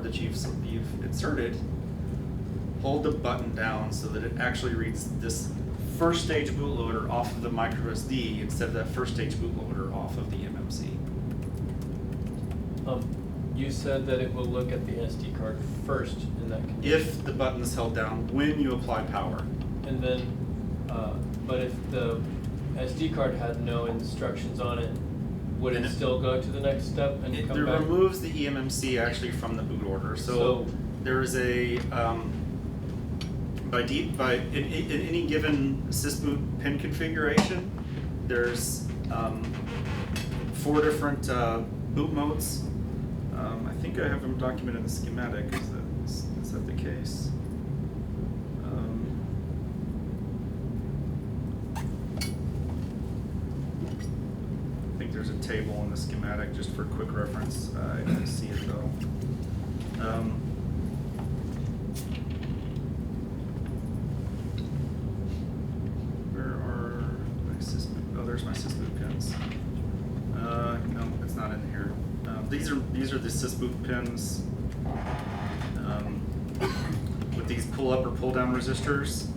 card that you've inserted, hold the button down so that it actually reads this first stage bootloader off of the micro SD instead of that first stage bootloader off of the MMC. You said that it will look at the SD card first in that condition. If the button is held down when you apply power. And then, but if the SD card had no instructions on it, would it still go to the next step and come back? It removes the eMMC actually from the boot order. So there is a in any given sysboot pin configuration, there's 4 different boot modes. I think I have them documented in the schematic. Is that the case? I think there's a table in the schematic just for quick reference. I didn't see it though. Where are my sysboot? Oh, there's my sysboot pins. No, it's not in here. These are the sysboot pins with these pull up or pull down resistors.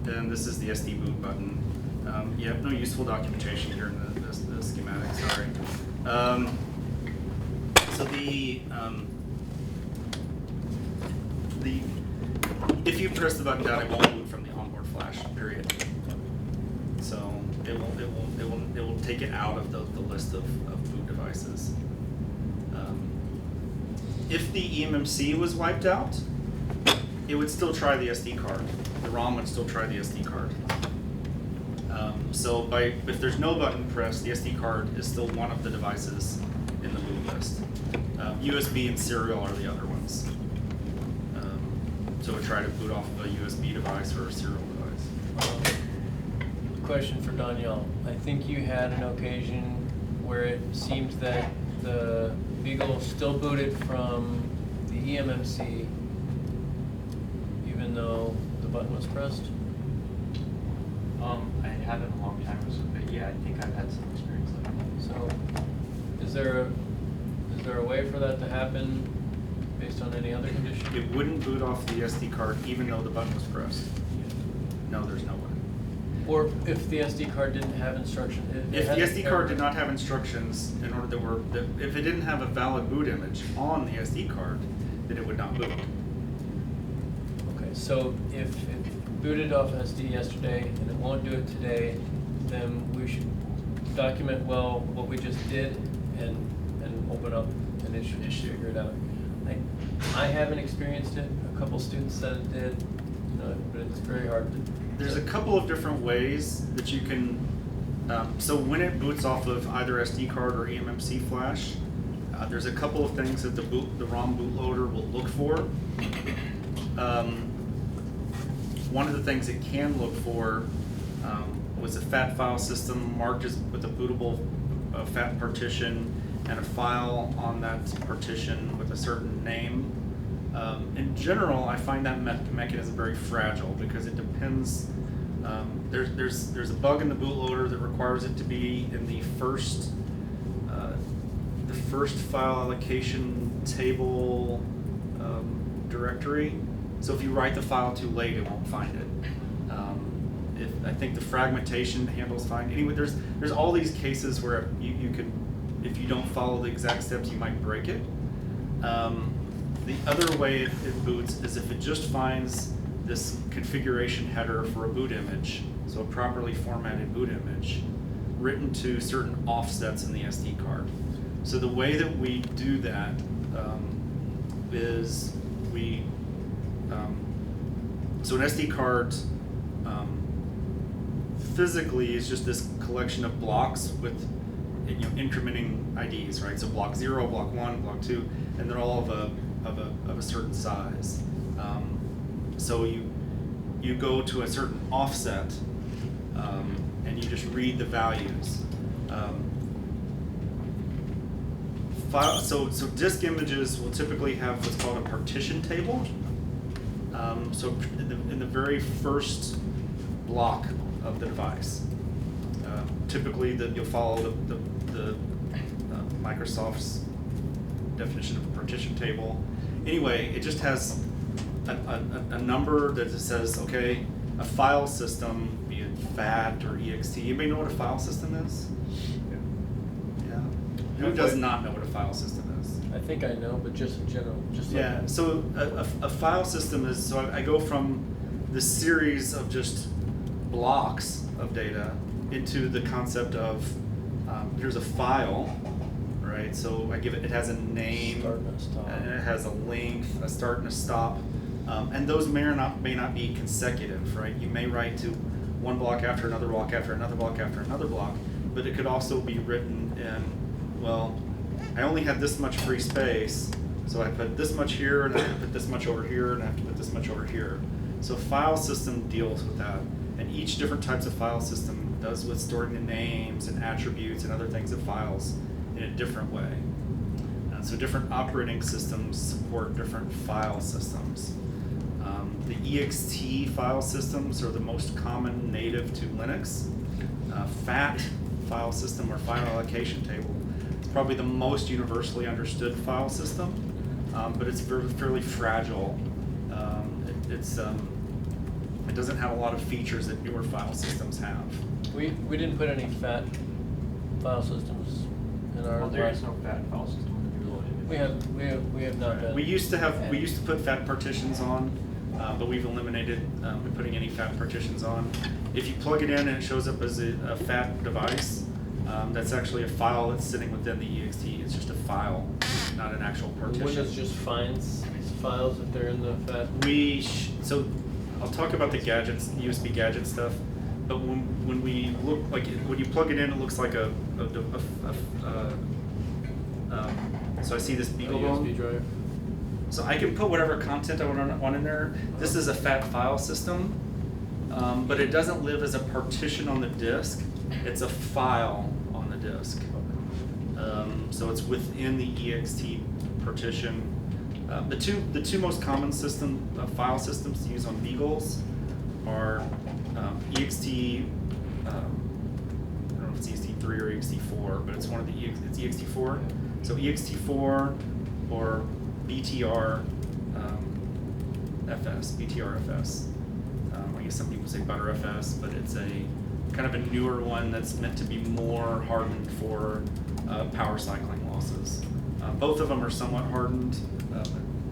And this is the SD boot button. You have no useful documentation here in the schematic. Sorry. So if you press the button down, it won't boot from the onboard flash. Period. So it will take it out of the list of boot devices. If the eMMC was wiped out, it would still try the SD card. The ROM would still try the SD card. So if there's no button pressed, the SD card is still one of the devices in the boot list. USB and serial are the other ones. So it would try to boot off of a USB device or a serial device. Question for Danielle. I think you had an occasion where it seemed that the Beagle still booted from the eMMC even though the button was pressed? I haven't in a long time, but yeah, I think I've had some experience like that. So, is there a way for that to happen based on any other condition? It wouldn't boot off the SD card even though the button was pressed. No, there's no way. Or if the SD card didn't have instructions? If the SD card did not have instructions in order if it didn't have a valid boot image on the SD card, then it would not boot. Okay, so if it booted off SD yesterday and it won't do it today, then we should document well what we just did and open up an issue to figure it out. I haven't experienced it. A couple students said it did, but it's very hard to. There's a couple of different ways that you can. So when it boots off of either SD card or eMMC flash, there's a couple of things that the ROM bootloader will look for. One of the things it can look for was a FAT file system marked as with a bootable FAT partition and a file on that partition with a certain name. In general, I find that mechanism very fragile because it depends. There's a bug in the bootloader that requires it to be in the first file allocation table directory. So if you write the file too late, it won't find it. I think the fragmentation handles fine. Anyway, there's all these cases where you could, if you don't follow the exact steps, you might break it. The other way it boots is if it just finds this configuration header for a boot image, so a properly formatted boot image, written to certain offsets in the SD card. So the way that we do that is so an SD card physically is just this collection of blocks with incrementing IDs, right? So block 0, block 1, block 2, and they're all of a certain size. So you go to a certain offset and you just read the values. So disk images will typically have what's called a partition table. So in the very first block of the device, typically you'll follow the Microsoft's definition of a partition table. Anyway, it just has a number that says, okay, a file system, be it FAT or ext. Anybody know what a file system is? Yeah. Who does not know what a file system is? I think I know, but just in general, just like Yeah, so a file system is, so I go from the series of just blocks of data into the concept of, here's a file, right? So I give it, it has a name, Start and a stop. and it has a length, a start and a stop. And those may or may not be consecutive, right? You may write to one block after another block after another block after another block, but it could also be written in, well, I only had this much free space, so I put this much here, and I have to put this much over here, and I have to put this much over here. So file system deals with that, and each different types of file system does with storing the names and attributes and other things of files in a different way. So different operating systems support different file systems. The ext file systems are the most common native to Linux. FAT file system or file allocation table is probably the most universally understood file system, but it's fairly fragile. It doesn't have a lot of features that newer file systems have. We didn't put any FAT file systems in our. Well, there is no FAT file system in the Beaglebone. We have not done. We used to put FAT partitions on, but we've eliminated putting any FAT partitions on. If you plug it in and it shows up as a FAT device, that's actually a file that's sitting within the ext. It's just a file, not an actual partition. Windows just finds files if they're in the FAT. So I'll talk about the gadgets, USB gadget stuff. But when we look, like when you plug it in, it looks like so I see this Beaglebone. USB drive. So I can put whatever content I want in there. This is a FAT file system, but it doesn't live as a partition on the disk. It's a file on the disk. So it's within the ext partition. The two most common file systems to use on Beagles are ext. I don't know if it's ext3 or ext4, but it's one of the it's ext4. So ext4 or BTR FS, BTRFS. I guess some people say ButterFS, but it's a kind of a newer one that's meant to be more hardened for power cycling losses. Both of them are somewhat hardened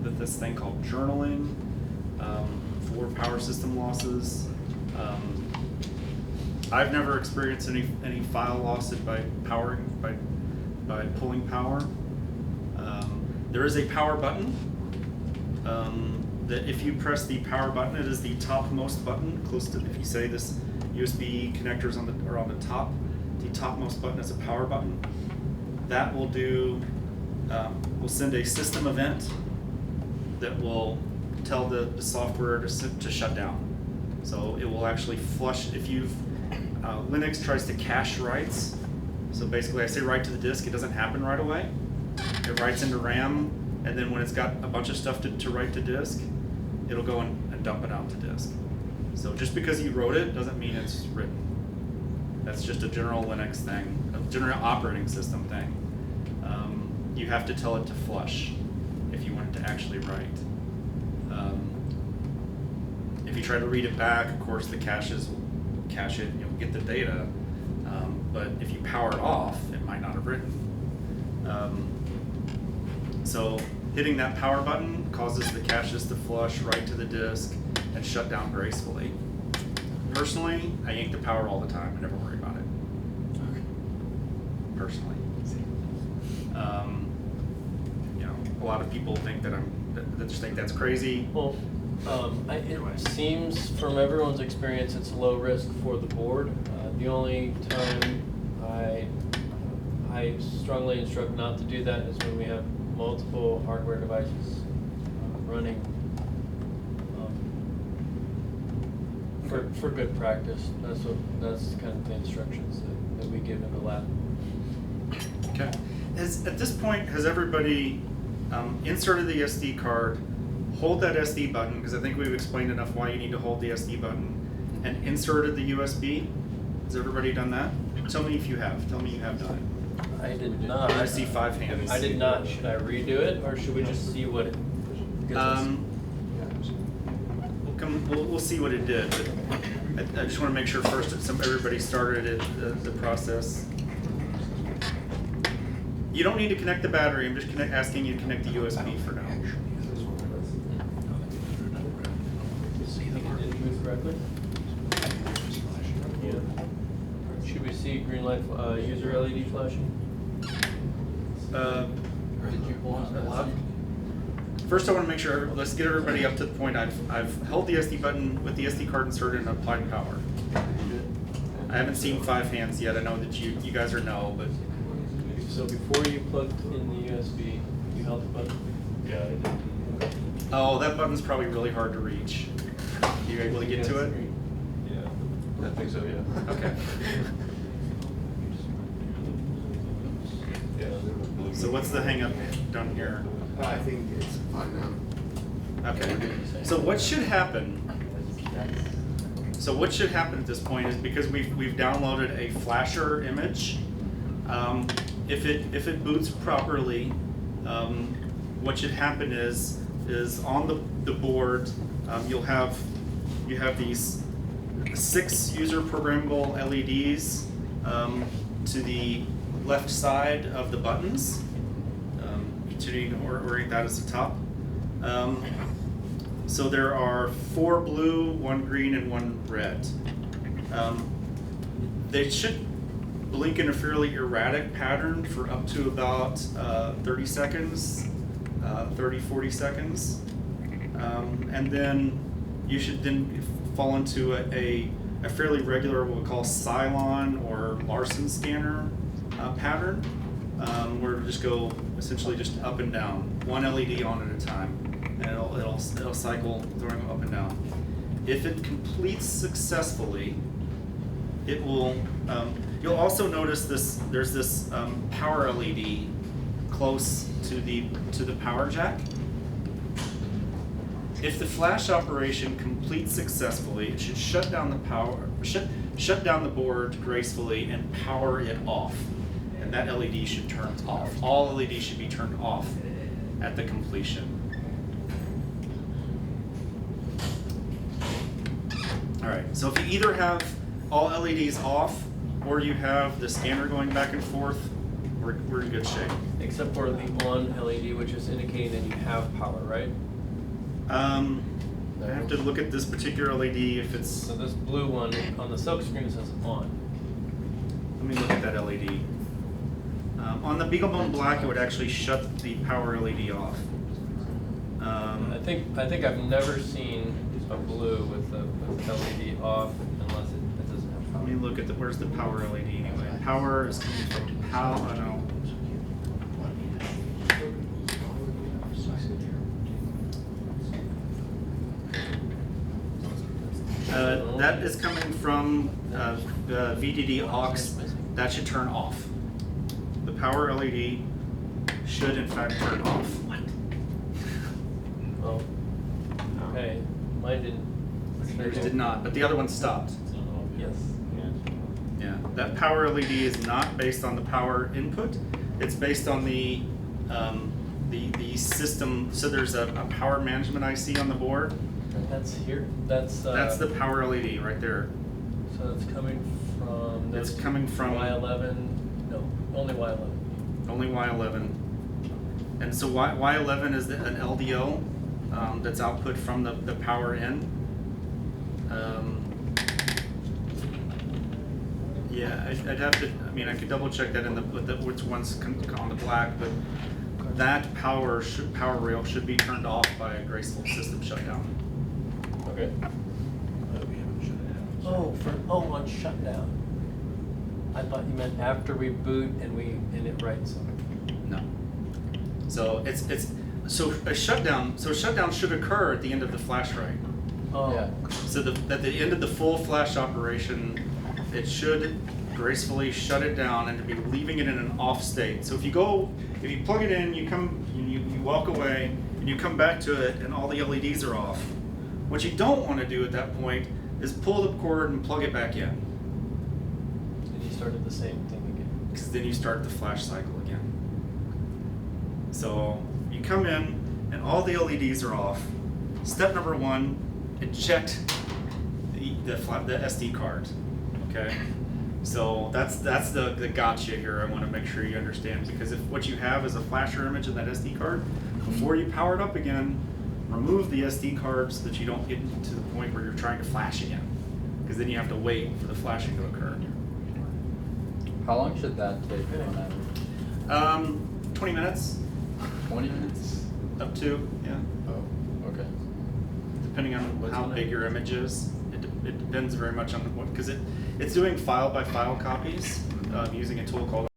with this thing called journaling for power system losses. I've never experienced any file loss by pulling power. There is a power button that if you press the power button, it is the topmost button close to, if you say this USB connectors are on the top, the topmost button is a power button. That will will send a system event that will tell the software to shut down. So it will actually flush, if you've, Linux tries to cache writes. So basically I say write to the disk, it doesn't happen right away. It writes into RAM, and then when it's got a bunch of stuff to write to disk, it'll go and dump it out to disk. So just because you wrote it doesn't mean it's written. That's just a general Linux thing, a general operating system thing. You have to tell it to flush if you want it to actually write. If you try to read it back, of course the caches will cache it and you'll get the data. But if you power it off, it might not have written. So hitting that power button causes the caches to flush right to the disk and shut down gracefully. Personally, I yank the power all the time. I never worry about it. Okay. Personally. A lot of people think that that just think that's crazy. Well, it seems from everyone's experience it's low risk for the board. The only time I strongly instruct not to do that is when we have multiple hardware devices running for good practice. That's kind of the instructions that we give in the lab. Okay. At this point, has everybody inserted the SD card, hold that SD button, because I think we've explained enough why you need to hold the SD button, and inserted the USB? Has everybody done that? Tell me if you have. Tell me you have done it. I did not. I see 5 hands. I did not. Should I redo it, or should we just see what it gives us? We'll see what it did, but I just want to make sure first that everybody started it, the process. You don't need to connect the battery. I'm just asking you to connect the USB for now. See if it didn't move correctly. Yeah. Should we see green light user LED flashing? Did you pause that? First, I want to make sure. Let's get everybody up to the point. I've held the SD button with the SD card inserted and applied power. I haven't seen 5 hands yet. I know that you guys are no, but. So before you plugged in the USB, you held the button? Yeah, I did. Oh, that button's probably really hard to reach. You able to get to it? Yeah, I think so, yeah. Okay. Yeah. So what's the hang up down here? I think it's fine now. Okay. So what should happen? So what should happen at this point is because we've downloaded a flasher image. If it boots properly, what should happen is on the board you have these 6 user programmable LEDs to the left side of the buttons. So you can orient that as the top. So there are 4 blue, 1 green, and 1 red. They should blink in a fairly erratic pattern for up to about 30 seconds, 40 seconds. And then you should then fall into a fairly regular, what we call Cylon or Larson scanner pattern, where it'll just go essentially just up and down, 1 LED on at a time, and it'll cycle throwing them up and down. If it completes successfully, it will. You'll also notice this. There's this power LED close to the power jack. If the flash operation completes successfully, it should shut down the power, shut down the board gracefully and power it off. And that LED should turn off. All LEDs should be turned off at the completion. All right, so if you either have all LEDs off or you have the scanner going back and forth, we're in good shape. Except for the one LED, which is indicating that you have power, right? I have to look at this particular LED if it's. So this blue one on the silk screen says on. Let me look at that LED. On the Beaglebone Black, it would actually shut the power LED off. I think I've never seen a blue with the LED off unless it doesn't have power. Let me look at where's the power LED anyway? Power is coming from power. No. That is coming from the VDD aux. That should turn off. The power LED should in fact turn off. Oh, okay. Mine didn't. Yours did not, but the other one stopped. Yes. Yeah, that power LED is not based on the power input. It's based on the system. So there's a power management IC on the board. That's here. That's the power LED right there. So it's coming from. It's coming from Y11. No, only Y11. Only Y11. And so Y11 is an LDO that's output from the power in. Yeah, I'd have to. I mean, I could double check that in which one's on the black, but that power rail should be turned off by a graceful system shutdown. Okay. On shutdown. I thought you meant after we boot and it writes. No. So so a shutdown. So a shutdown should occur at the end of the flash write. Oh. Yeah. So at the end of the full flash operation, it should gracefully shut it down and to be leaving it in an off state. So if you plug it in, you walk away, and you come back to it, and all the LEDs are off. What you don't want to do at that point is pull the cord and plug it back in. started the same thing again. because then you start the flash cycle again. So you come in and all the LEDs are off. Step number one, eject the SD card. Okay, so that's the gotcha here. I want to make sure you understand, because if what you have is a flasher image of that SD card, before you power it up again, remove the SD card so that you don't get to the point where you're trying to flash again, because then you have to wait for the flashing to occur. How long should that take on average? 20 minutes 20 minutes? up to, yeah, Oh, okay. depending on What's how on big it? your image is. It depends very much on what, because it's doing file by file copies using a tool called